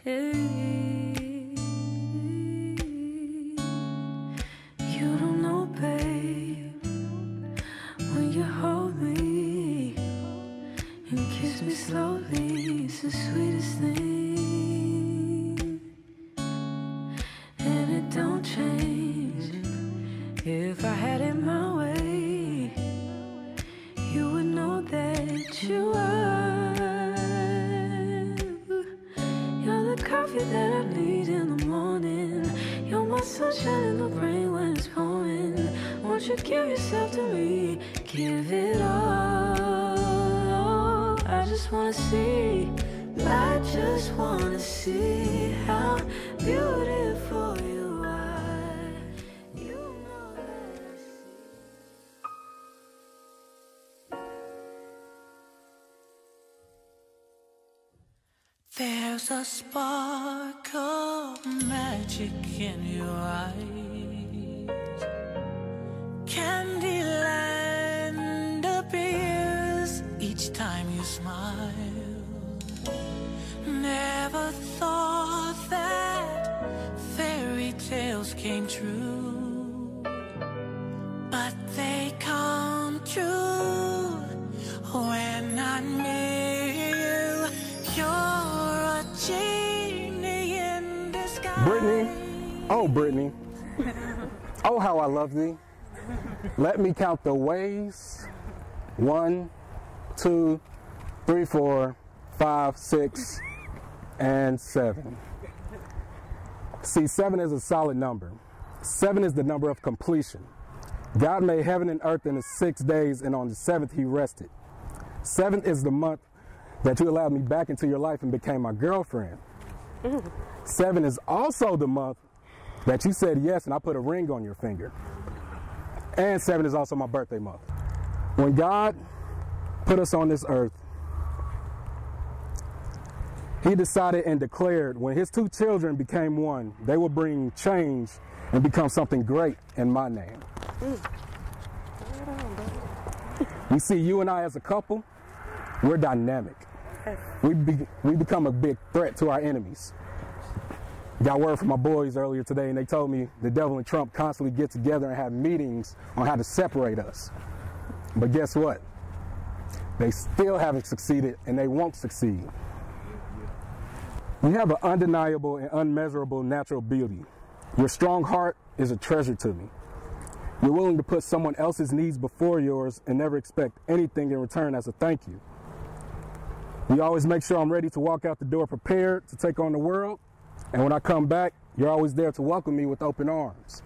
You don't know, babe, when you hold me and kiss me slowly, it's the sweetest thing. And it don't change. If I had it my way, you would know that you are. You're the coffee that I need in the morning. You're my sunshine in the rain when it's pouring. Won't you give yourself to me? Give it all. I just wanna see. I just wanna see how beautiful you are. You know that I see. There's a spark of magic in your eyes. Candyland appears each time you smile. Never thought that fairy tales came true, but they come true when I'm near you. You're a genie in disguise. Britney, oh Britney, oh how I love thee. Let me count the ways. 1, 2, 3, 4, 5, 6, and 7. See, 7 is a solid number. 7 is the number of completion. God made heaven and earth in 6 days, and on the 7th he rested. 7th is the month that you allowed me back into your life and became my girlfriend. 7 is also the month that you said yes and I put a ring on your finger. And 7 is also my birthday month. When God put us on this earth, he decided and declared when his 2 children became one, they will bring change and become something great in my name. We see you and I as a couple, we're dynamic. We become a big threat to our enemies. Got word from my boys earlier today and they told me the devil and Trump constantly get together and have meetings on how to separate us. But guess what? They still haven't succeeded and they won't succeed. You have an undeniable and unmeasurable natural beauty. Your strong heart is a treasure to me. You're willing to put someone else's needs before yours and never expect anything in return as a thank you. You always make sure I'm ready to walk out the door prepared to take on the world. And when I come back, you're always there to welcome me with open arms,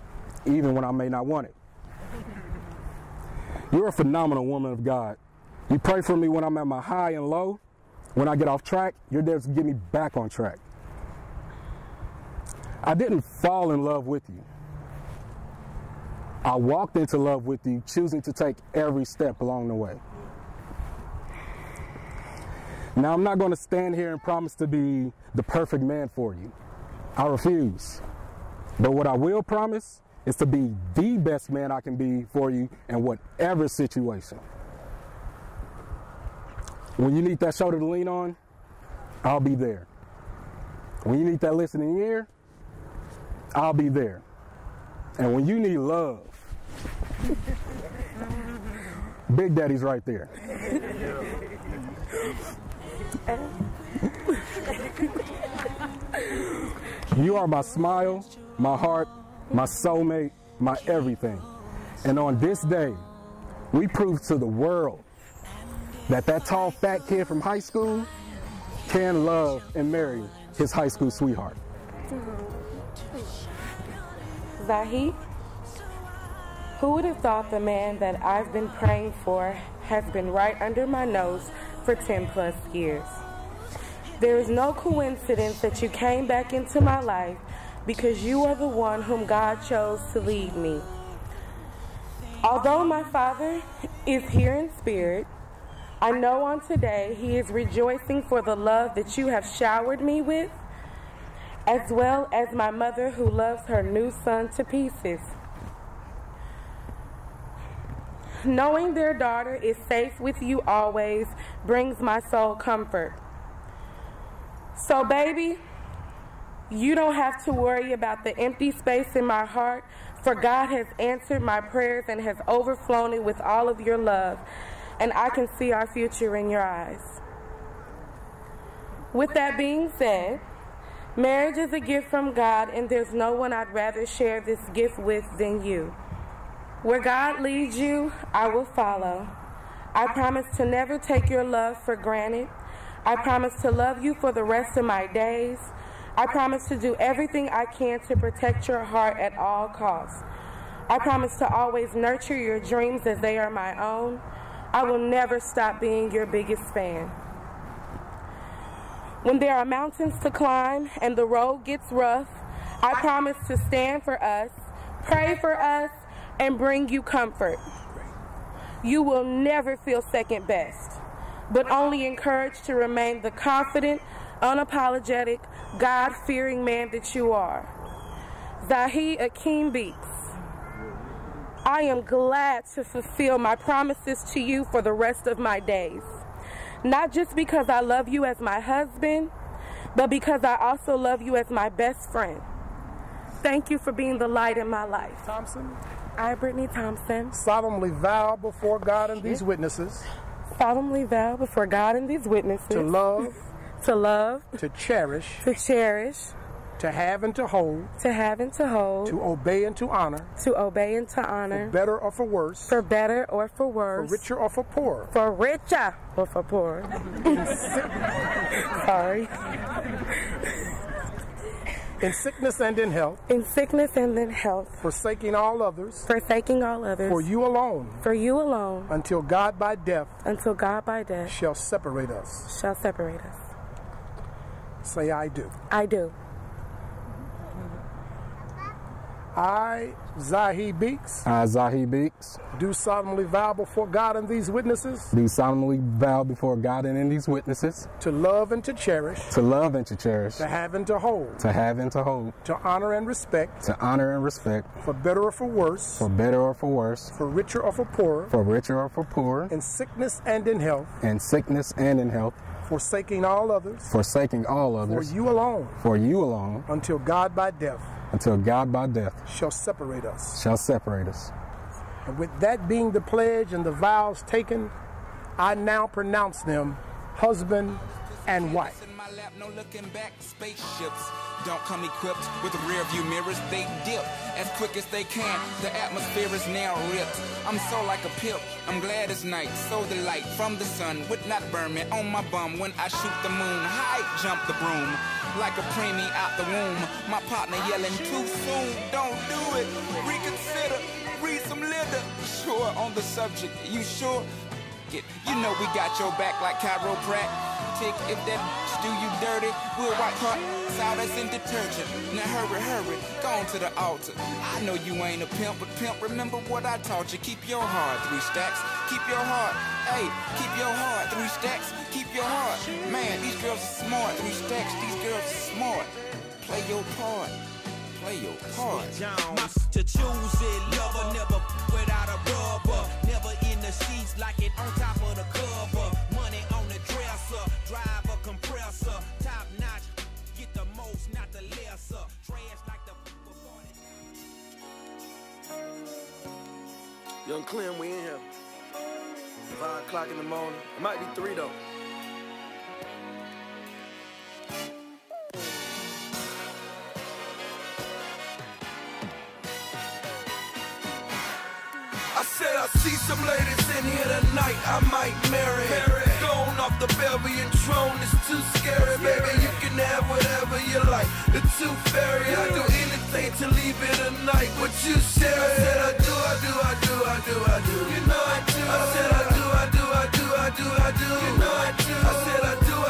even when I may not want it. You're a phenomenal woman of God. You pray for me when I'm at my high and low. When I get off track, you're there to get me back on track. I didn't fall in love with you. I walked into love with you, choosing to take every step along the way. Now, I'm not going to stand here and promise to be the perfect man for you. I refuse. But what I will promise is to be the best man I can be for you in whatever situation. When you need that shoulder to lean on, I'll be there. When you need that listening ear, I'll be there. And when you need love, Big Daddy's right there. You are my smile, my heart, my soulmate, my everything. And on this day, we prove to the world that tall, fat kid from high school can love and marry his high school sweetheart. Zahie, who would have thought the man that I've been praying for has been right under my nose for 10+ years? There is no coincidence that you came back into my life because you are the one whom God chose to lead me. Although my father is here in spirit, I know on today he is rejoicing for the love that you have showered me with, as well as my mother who loves her new son to pieces. Knowing their daughter is safe with you always brings my soul comfort. So baby, You don't have to worry about the empty space in my heart, for God has answered my prayers and has overflown it with all of your love, and I can see our future in your eyes. With that being said, marriage is a gift from God, and there's no one I'd rather share this gift with than you. Where God leads you, I will follow. I promise to never take your love for granted. I promise to love you for the rest of my days. I promise to do everything I can to protect your heart at all costs. I promise to always nurture your dreams as they are my own. I will never stop being your biggest fan. When there are mountains to climb and the road gets rough, I promise to stand for us, pray for us, and bring you comfort. You will never feel second best, but only encouraged to remain the confident, unapologetic, God-fearing man that you are. Zahie and Beeks. I am glad to fulfill my promises to you for the rest of my days. Not just because I love you as my husband, but because I also love you as my best friend. Thank you for being the light in my life. Thompson. I, Britney Thompson. Solemnly vow before God and these witnesses. Solemnly vow before God and these witnesses. To love. To love. To cherish. To cherish. To have and to hold. To have and to hold. To obey and to honor. To obey and to honor. For better or for worse. For better or for worse. For richer or for poorer. For richer or for poorer. Sorry. In sickness and in health. In sickness and in health. Forsaking all others. Forsaking all others. For you alone. For you alone. Until God by death. Until God by death. Shall separate us. Shall separate us. Say, I do. I do. I, Zahie Beeks. I, Zahie Beeks. Do solemnly vow before God and these witnesses. Do solemnly vow before God and in these witnesses. To love and to cherish. To love and to cherish. To have and to hold. To have and to hold. To honor and respect. To honor and respect. For better or for worse. For better or for worse. For richer or for poorer. For richer or for poorer. In sickness and in health. In sickness and in health. Forsaking all others. Forsaking all others. For you alone. For you alone. Until God by death. Until God by death. Shall separate us. Shall separate us. And with that being the pledge and the vows taken, I now pronounce them husband and wife. In my lap, no looking back, spaceships don't come equipped with rear view mirrors. They dip as quick as they can. The atmosphere is now ripped. I'm so like a pip. I'm glad it's night. So the light from the sun would not burn me on my bum when I shoot the moon. High jump the broom like a preemie out the womb. My partner yelling too soon. Don't do it. Reconsider. Read some litter. Sure on the subject. You sure? You know we got your back like chiropractic. If that do you dirty, we'll wipe her out as in detergent. Now hurry, go on to the altar. I know you ain't a pimp, but pimp, remember what I taught you. Keep your heart, 3 stacks. Keep your heart, hey, keep your heart, 3 stacks. Keep your heart, man, these girls are smart. 3 stacks, these girls are smart. Play your part. Play your part. Jones to choose it, lover, never without a rubber, never in the sheets like it on top of the cover. Money on the dresser, drive a compressor, top notch, get the most, not the lesser. Trash like the Young Clem, we in here. 5 o'clock in the morning. It might be 3 though. I said I see some ladies in here tonight I might marry. Going off the Belgian throne is too scary, baby. You can have whatever you like. The tooth fairy, I do anything to leave it a night. What you share? I said I do. You know I do. I said I do. You know I do. I said I do. You know I do. I said I do.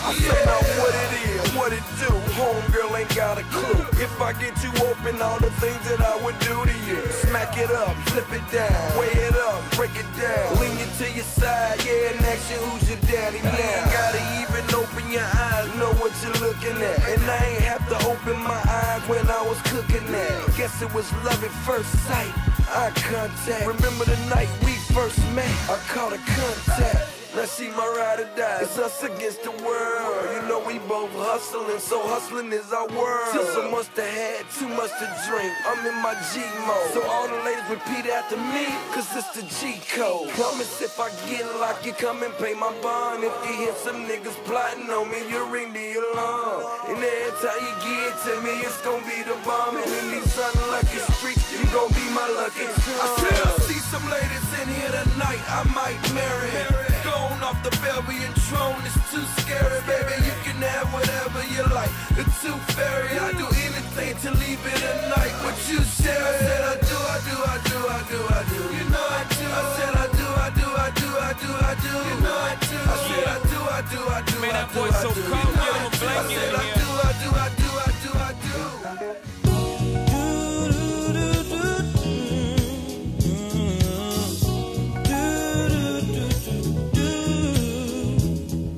I say now what it is, what it do. Homegirl ain't got a clue. If I get you open, all the things that I would do to you. Smack it up, flip it down, weigh it up, break it down. Lean you to your side, yeah, and ask you who's your daddy now. Gotta even open your eyes, know what you're looking at. And I ain't have to open my eyes when I was cooking that. Guess it was love at first sight, eye contact. Remember the night we first met, I caught a contact. Let's she my ride or die. It's us against the world. You know we both hustling, so hustling is our world. Still so much to have, too much to drink. I'm in my G mode. So all the ladies repeat after me, cause it's the G code. Promise if I get locked, you come and pay my bond. If you hear some niggas plotting on me, you ring the alarm. And every time you get to me, it's gonna be the bomb. And in these unlucky streets, you gon' be my lucky charm. I said I see some ladies in here tonight, I might marry. Going off the Belgian throne, it's too scary, baby. You can have whatever you like. The tooth fairy, I do anything to leave it a night. What you said, I said I do, I do, I do, I do, I do. You know I do. I said I do, I do, I do, I do, I do. You know I do. I said I do, I do, I do, Man, I that do, boy's I so do. cold, get him a blanket in I here. do, I do, I do, I do, I do.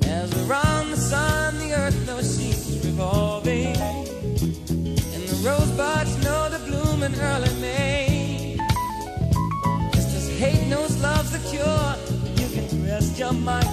As around the sun, the earth knows she's revolving, and the rosebuds know to bloom in early May. Just as hate knows love's the cure, you can rest your mind